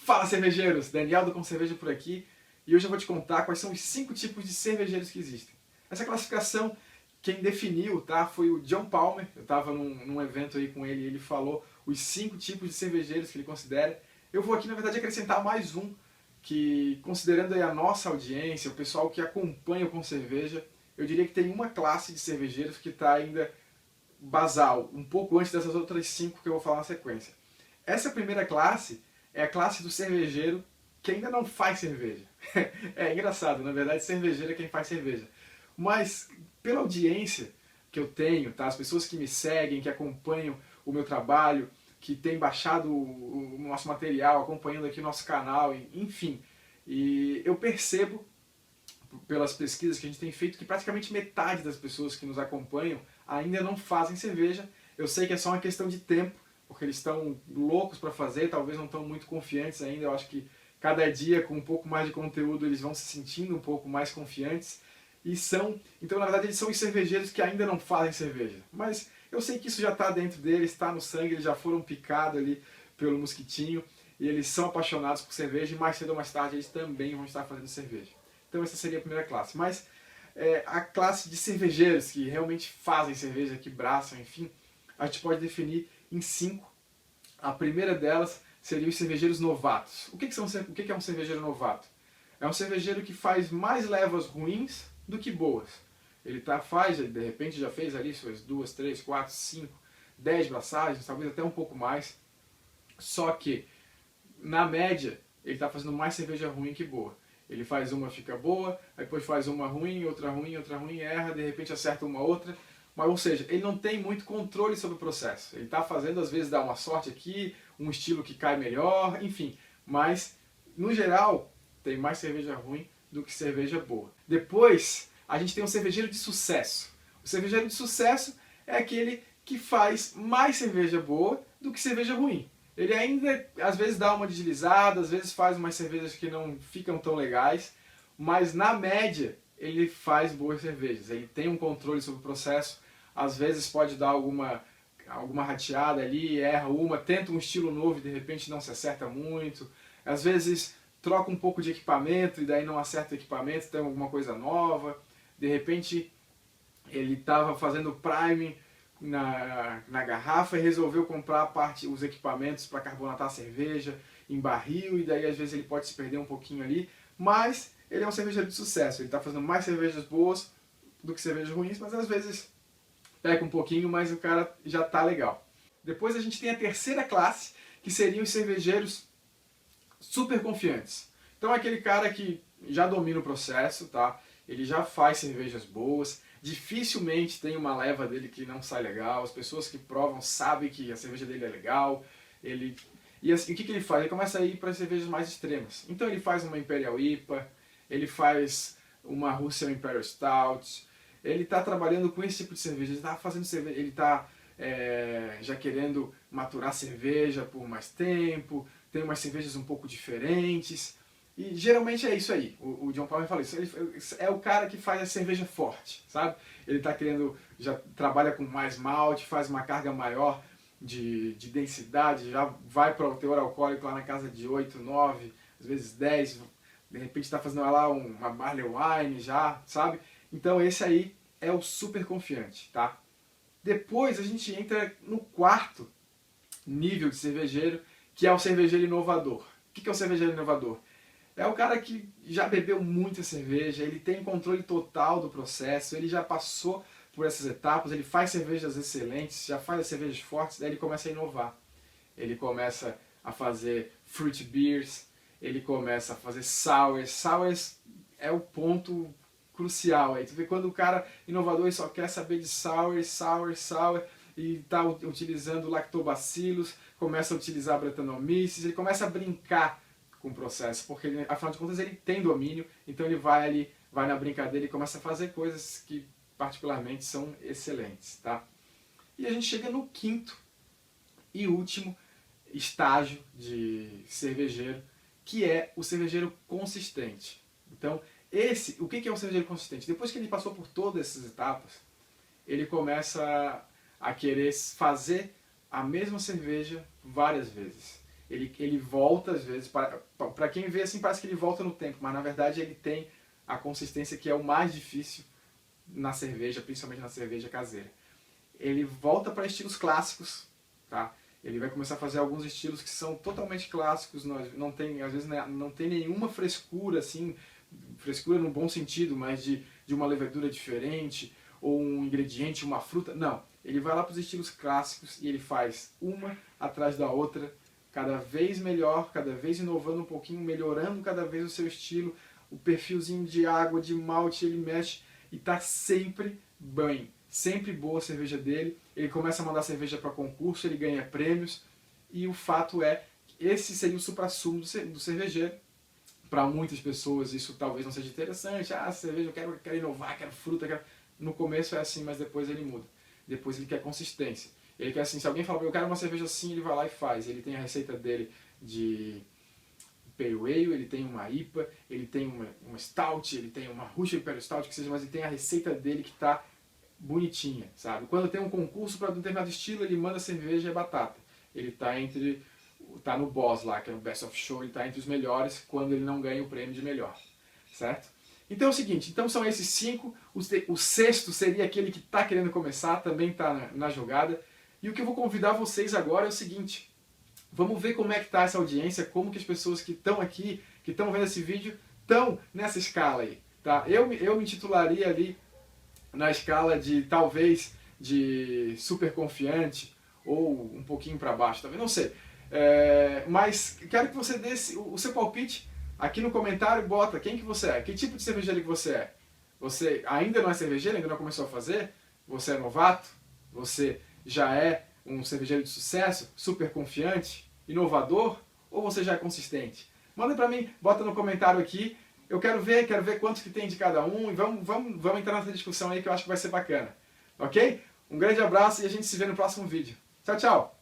Fala, cervejeiros! Daniel do Com Cerveja por aqui, e hoje eu vou te contar quais são os 5 tipos de cervejeiros que existem. Essa classificação, quem definiu, tá, foi o John Palmer. Eu estava num evento aí com ele e ele falou os 5 tipos de cervejeiros que ele considera. Eu vou aqui, na verdade, acrescentar mais um, que considerando aí a nossa audiência, o pessoal que acompanha o Com Cerveja, eu diria que tem uma classe de cervejeiros que está ainda basal, um pouco antes dessas outras 5 que eu vou falar na sequência. Essa primeira classe é a classe do cervejeiro que ainda não faz cerveja. É engraçado, na verdade, cervejeiro é quem faz cerveja. Mas, pela audiência que eu tenho, tá? As pessoas que me seguem, que acompanham o meu trabalho, que têm baixado o nosso material, acompanhando aqui o nosso canal, enfim. E eu percebo, pelas pesquisas que a gente tem feito, que praticamente metade das pessoas que nos acompanham ainda não fazem cerveja. Eu sei que é só uma questão de tempo, porque eles estão loucos para fazer, talvez não estão muito confiantes ainda. Eu acho que cada dia, com um pouco mais de conteúdo, eles vão se sentindo um pouco mais confiantes. Então, na verdade, eles são os cervejeiros que ainda não fazem cerveja. Mas eu sei que isso já está dentro deles, está no sangue, eles já foram picados ali pelo mosquitinho, e eles são apaixonados por cerveja, e mais cedo ou mais tarde eles também vão estar fazendo cerveja. Então essa seria a primeira classe. Mas a classe de cervejeiros que realmente fazem cerveja, que braçam, enfim, a gente pode definir em 5. A primeira delas seria os cervejeiros novatos. O que é um cervejeiro novato? É um cervejeiro que faz mais levas ruins do que boas. Ele de repente já fez ali suas 2, 3, 4, 5, 10 braçagens, talvez até um pouco mais. Só que, na média, ele está fazendo mais cerveja ruim que boa. Ele faz uma, fica boa, aí depois faz uma ruim, outra ruim, erra, de repente acerta uma outra. Mas, ou seja, ele não tem muito controle sobre o processo. Ele está fazendo, às vezes dá uma sorte aqui, um estilo que cai melhor, enfim. Mas, no geral, tem mais cerveja ruim do que cerveja boa. Depois, a gente tem um cervejeiro de sucesso. O cervejeiro de sucesso é aquele que faz mais cerveja boa do que cerveja ruim. Ele ainda, às vezes, dá uma deslizada, às vezes faz umas cervejas que não ficam tão legais, mas, na média, ele faz boas cervejas. Ele tem um controle sobre o processo, às vezes pode dar alguma rateada ali, erra uma, tenta um estilo novo e de repente não se acerta muito. Às vezes troca um pouco de equipamento e daí não acerta o equipamento, tem alguma coisa nova. De repente ele estava fazendo priming na garrafa e resolveu comprar os equipamentos para carbonatar a cerveja em barril, e daí às vezes ele pode se perder um pouquinho ali, mas ele é um cervejeiro de sucesso. Ele está fazendo mais cervejas boas do que cervejas ruins, mas às vezes peca um pouquinho, mas o cara já está legal. Depois a gente tem a terceira classe, que seriam os cervejeiros super confiantes. Então é aquele cara que já domina o processo, tá? Ele já faz cervejas boas, dificilmente tem uma leva dele que não sai legal, as pessoas que provam sabem que a cerveja dele é legal. E assim, o que ele faz? Ele começa a ir para as cervejas mais extremas. Então ele faz uma Imperial IPA, ele faz uma Russian Imperial Stout, ele está trabalhando com esse tipo de cerveja, ele está fazendo cerveja, ele está já querendo maturar cerveja por mais tempo, tem umas cervejas um pouco diferentes, e geralmente é isso aí. O John Palmer fala isso, ele é o cara que faz a cerveja forte, sabe? Ele está querendo, já trabalha com mais malte, faz uma carga maior de densidade, já vai para o teor alcoólico lá na casa de 8, 9, às vezes 10, de repente está fazendo lá uma barley wine já, sabe? Então esse aí é o super confiante, tá? Depois a gente entra no quarto nível de cervejeiro, que é o cervejeiro inovador. O que é o cervejeiro inovador? É o cara que já bebeu muita cerveja, ele tem controle total do processo, ele já passou por essas etapas, ele faz cervejas excelentes, já faz as cervejas fortes, daí ele começa a inovar. Ele começa a fazer fruit beers, ele começa a fazer sours. Sours é o ponto crucial aí. Tu vê quando o cara inovador só quer saber de sour, e está utilizando lactobacilos, começa a utilizar Brettanomyces, ele começa a brincar com o processo, porque ele, afinal de contas ele tem domínio, então ele vai na brincadeira e começa a fazer coisas que particularmente são excelentes, tá? E a gente chega no quinto e último estágio de cervejeiro, que é o cervejeiro consistente. Então, o que é um cervejeiro consistente? Depois que ele passou por todas essas etapas, ele começa a querer fazer a mesma cerveja várias vezes. Ele volta às vezes, para quem vê assim parece que ele volta no tempo, mas na verdade ele tem a consistência que é o mais difícil na cerveja, principalmente na cerveja caseira. Ele volta para estilos clássicos, tá? Ele vai começar a fazer alguns estilos que são totalmente clássicos, não tem, às vezes não tem nenhuma frescura, assim, frescura no bom sentido, mas de uma levedura diferente, ou um ingrediente, uma fruta, não. Ele vai lá para os estilos clássicos e ele faz uma atrás da outra, cada vez melhor, cada vez inovando um pouquinho, melhorando cada vez o seu estilo, o perfilzinho de água, de malte, ele mexe e tá sempre bem. Sempre boa a cerveja dele, ele começa a mandar cerveja para concurso, ele ganha prêmios, e o fato é que esse seria o suprassumo do cervejeiro. Para muitas pessoas isso talvez não seja interessante, cerveja, eu quero inovar, quero fruta, quero... No começo é assim, mas depois ele muda. Depois ele quer consistência. Ele quer assim, se alguém fala, eu quero uma cerveja assim, ele vai lá e faz. Ele tem a receita dele de Pale Ale, ele tem uma IPA, ele tem uma Stout, ele tem uma Russian Imperial Stout, que seja, mas ele tem a receita dele que está bonitinha, sabe? Quando tem um concurso para um determinado estilo, ele manda cerveja e batata. Ele tá no Boss lá, que é o Best of Show, ele tá entre os melhores quando ele não ganha o prêmio de melhor, certo? Então é o seguinte, então são esses 5, o sexto seria aquele que está querendo começar, também está na jogada, e o que eu vou convidar vocês agora é o seguinte, vamos ver como é que está essa audiência, como que as pessoas que estão aqui, que estão vendo esse vídeo, estão nessa escala aí, tá? Eu me intitularia ali na escala de, talvez, de super confiante, ou um pouquinho para baixo, talvez, não sei. Mas quero que você dê o seu palpite aqui no comentário, bota quem que você é, que tipo de cervejeiro que você é. Você ainda não é cervejeiro, ainda não começou a fazer? Você é novato? Você já é um cervejeiro de sucesso, super confiante, inovador? Ou você já é consistente? Manda pra mim, bota no comentário aqui. Eu quero ver quantos que tem de cada um e vamos entrar nessa discussão aí que eu acho que vai ser bacana. Ok? Um grande abraço e a gente se vê no próximo vídeo. Tchau, tchau!